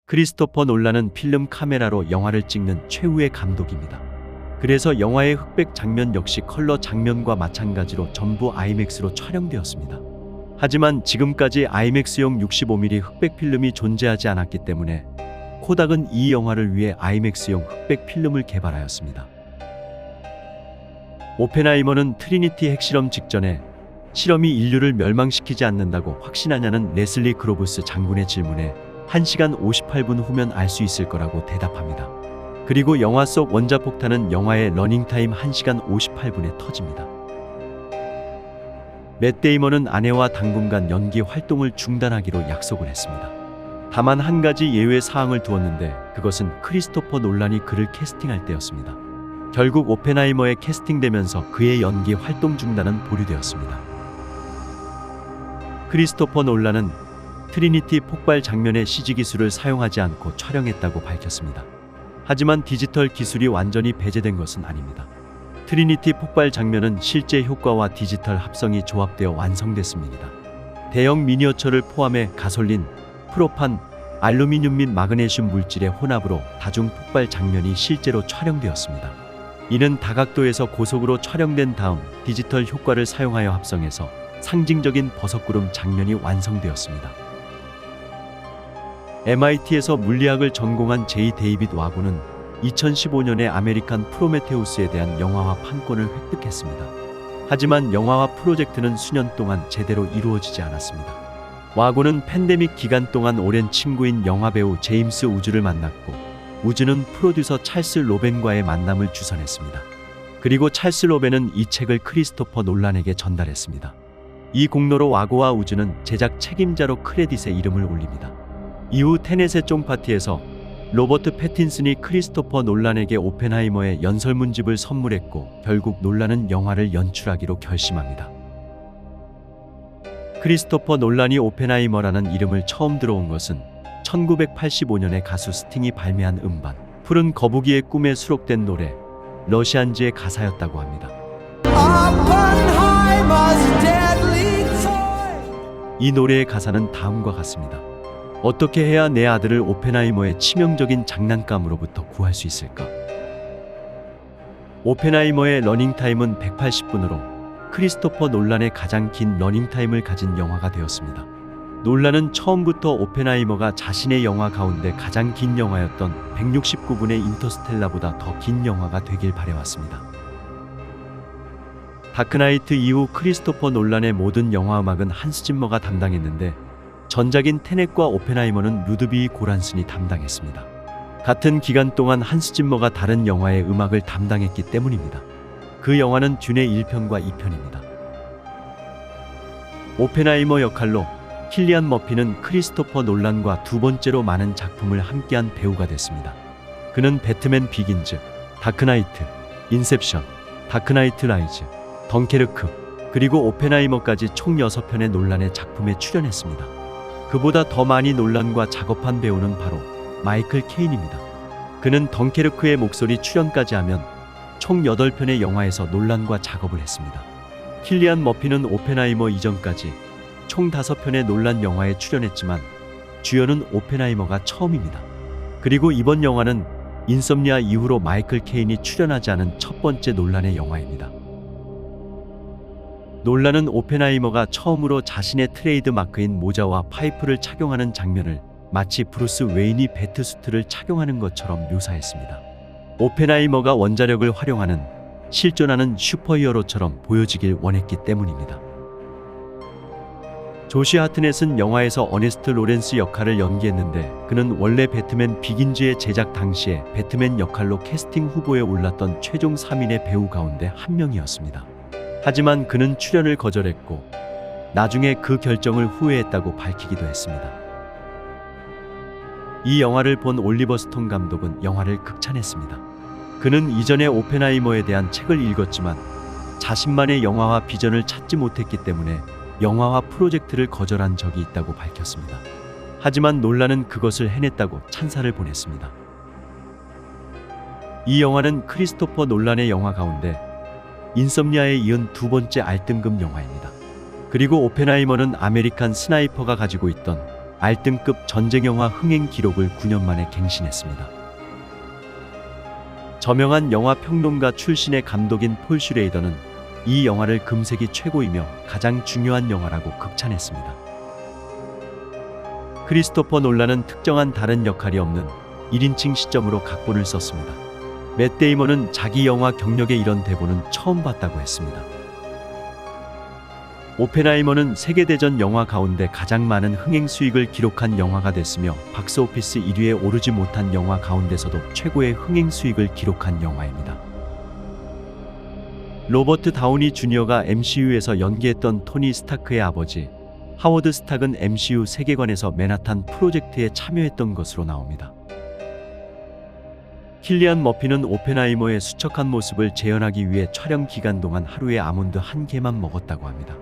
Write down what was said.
크리스토퍼 놀란은 필름 카메라로 영화를 찍는 최후의 감독입니다. 그래서 영화의 흑백 장면 역시 컬러 장면과 마찬가지로 전부 아이맥스로 촬영되었습니다. 하지만 지금까지 아이맥스용 65mm 흑백 필름이 존재하지 않았기 때문에 코닥은 이 영화를 위해 아이맥스용 흑백 필름을 개발하였습니다. 오펜하이머는 트리니티 핵실험 직전에 실험이 인류를 멸망시키지 않는다고 확신하냐는 레슬리 그로브스 장군의 질문에 1시간 58분 후면 알 수 있을 거라고 대답합니다. 그리고 영화 속 원자폭탄은 영화의 러닝타임 1시간 58분에 터집니다. 맷 데이먼은 아내와 당분간 연기 활동을 중단하기로 약속을 했습니다. 다만 한 가지 예외 사항을 두었는데 그것은 크리스토퍼 놀란이 그를 캐스팅할 때였습니다. 결국 오펜하이머에 캐스팅되면서 그의 연기 활동 중단은 보류되었습니다. 크리스토퍼 놀란은 트리니티 폭발 장면의 CG 기술을 사용하지 않고 촬영했다고 밝혔습니다. 하지만 디지털 기술이 완전히 배제된 것은 아닙니다. 트리니티 폭발 장면은 실제 효과와 디지털 합성이 조합되어 완성됐습니다. 대형 미니어처를 포함해 가솔린, 프로판, 알루미늄 및 마그네슘 물질의 혼합으로 다중 폭발 장면이 실제로 촬영되었습니다. 이는 다각도에서 고속으로 촬영된 다음 디지털 효과를 사용하여 합성해서 상징적인 버섯구름 장면이 완성되었습니다. MIT에서 물리학을 전공한 제이 데이빗 와고는 2015년에 아메리칸 프로메테우스에 대한 영화화 판권을 획득했습니다. 하지만 영화화 프로젝트는 수년 동안 제대로 이루어지지 않았습니다. 와고는 팬데믹 기간 동안 오랜 친구인 영화배우 제임스 우즈를 만났고, 우즈는 프로듀서 찰스 로벤과의 만남을 주선했습니다. 그리고 찰스 로벤은 이 책을 크리스토퍼 놀란에게 전달했습니다. 이 공로로 와고와 우즈는 제작 책임자로 크레딧에 이름을 올립니다. 이후 테넷의 쫑파티에서 로버트 패틴슨이 크리스토퍼 놀란에게 오펜하이머의 연설문집을 선물했고, 결국 놀란은 영화를 연출하기로 결심합니다. 크리스토퍼 놀란이 오펜하이머라는 이름을 처음 들어온 것은 1985년에 가수 스팅이 발매한 음반 푸른 거북이의 꿈에 수록된 노래 러시안즈의 가사였다고 합니다. 이 노래의 가사는 다음과 같습니다. 어떻게 해야 내 아들을 오펜하이머의 치명적인 장난감으로부터 구할 수 있을까? 오펜하이머의 러닝타임은 180분으로 크리스토퍼 놀란의 가장 긴 러닝타임을 가진 영화가 되었습니다. 놀란은 처음부터 오펜하이머가 자신의 영화 가운데 가장 긴 영화였던 169분의 인터스텔라보다 더 긴 영화가 되길 바래왔습니다. 다크나이트 이후 크리스토퍼 놀란의 모든 영화 음악은 한스 짐머가 담당했는데, 전작인 테넷과 오펜하이머는 루드비히 고란슨이 담당했습니다. 같은 기간 동안 한스 짐머가 다른 영화의 음악을 담당했기 때문입니다. 그 영화는 듄의 1편과 2편입니다. 오펜하이머 역할로 킬리안 머피는 크리스토퍼 놀란과 두 번째로 많은 작품을 함께한 배우가 됐습니다. 그는 배트맨 비긴즈, 다크나이트, 인셉션, 다크나이트 라이즈, 덩케르크, 그리고 오펜하이머까지 총 6편의 놀란의 작품에 출연했습니다. 그보다 더 많이 놀란과 작업한 배우는 바로 마이클 케인입니다. 그는 덩케르크의 목소리 출연까지 하면 총 8편의 영화에서 놀란과 작업을 했습니다. 킬리안 머피는 오펜하이머 이전까지 총 5편의 놀란 영화에 출연했지만 주연은 오펜하이머가 처음입니다. 그리고 이번 영화는 인썸니아 이후로 마이클 케인이 출연하지 않은 첫 번째 놀란의 영화입니다. 놀란은 오펜하이머가 처음으로 자신의 트레이드 마크인 모자와 파이프를 착용하는 장면을 마치 브루스 웨인이 배트수트를 착용하는 것처럼 묘사했습니다. 오펜하이머가 원자력을 활용하는 실존하는 슈퍼히어로처럼 보여지길 원했기 때문입니다. 조시 하트넷은 영화에서 어네스트 로렌스 역할을 연기했는데, 그는 원래 배트맨 비긴즈의 제작 당시에 배트맨 역할로 캐스팅 후보에 올랐던 최종 3인의 배우 가운데 한 명이었습니다. 하지만 그는 출연을 거절했고 나중에 그 결정을 후회했다고 밝히기도 했습니다. 이 영화를 본 올리버 스톤 감독은 영화를 극찬했습니다. 그는 이전에 오펜하이머에 대한 책을 읽었지만 자신만의 영화화 비전을 찾지 못했기 때문에 영화화 프로젝트를 거절한 적이 있다고 밝혔습니다. 하지만 놀란은 그것을 해냈다고 찬사를 보냈습니다. 이 영화는 크리스토퍼 놀란의 영화 가운데 인썸니아에 이은 두 번째 알등급 영화입니다. 그리고 오펜하이머는 아메리칸 스나이퍼가 가지고 있던 알등급 전쟁 영화 흥행 기록을 9년 만에 갱신했습니다. 저명한 영화 평론가 출신의 감독인 폴 슈레이더는 이 영화를 금세기 최고이며 가장 중요한 영화라고 극찬했습니다. 크리스토퍼 놀란은 특정한 다른 역할이 없는 1인칭 시점으로 각본을 썼습니다. 맷 데이먼은 자기 영화 경력에 이런 대본은 처음 봤다고 했습니다. 오펜하이머는 세계대전 영화 가운데 가장 많은 흥행 수익을 기록한 영화가 됐으며 박스오피스 1위에 오르지 못한 영화 가운데서도 최고의 흥행 수익을 기록한 영화입니다. 로버트 다우니 주니어가 MCU에서 연기했던 토니 스타크의 아버지 하워드 스탁은 MCU 세계관에서 맨하탄 프로젝트에 참여했던 것으로 나옵니다. 킬리안 머피는 오펜하이머의 수척한 모습을 재현하기 위해 촬영 기간 동안 하루에 아몬드 한 개만 먹었다고 합니다.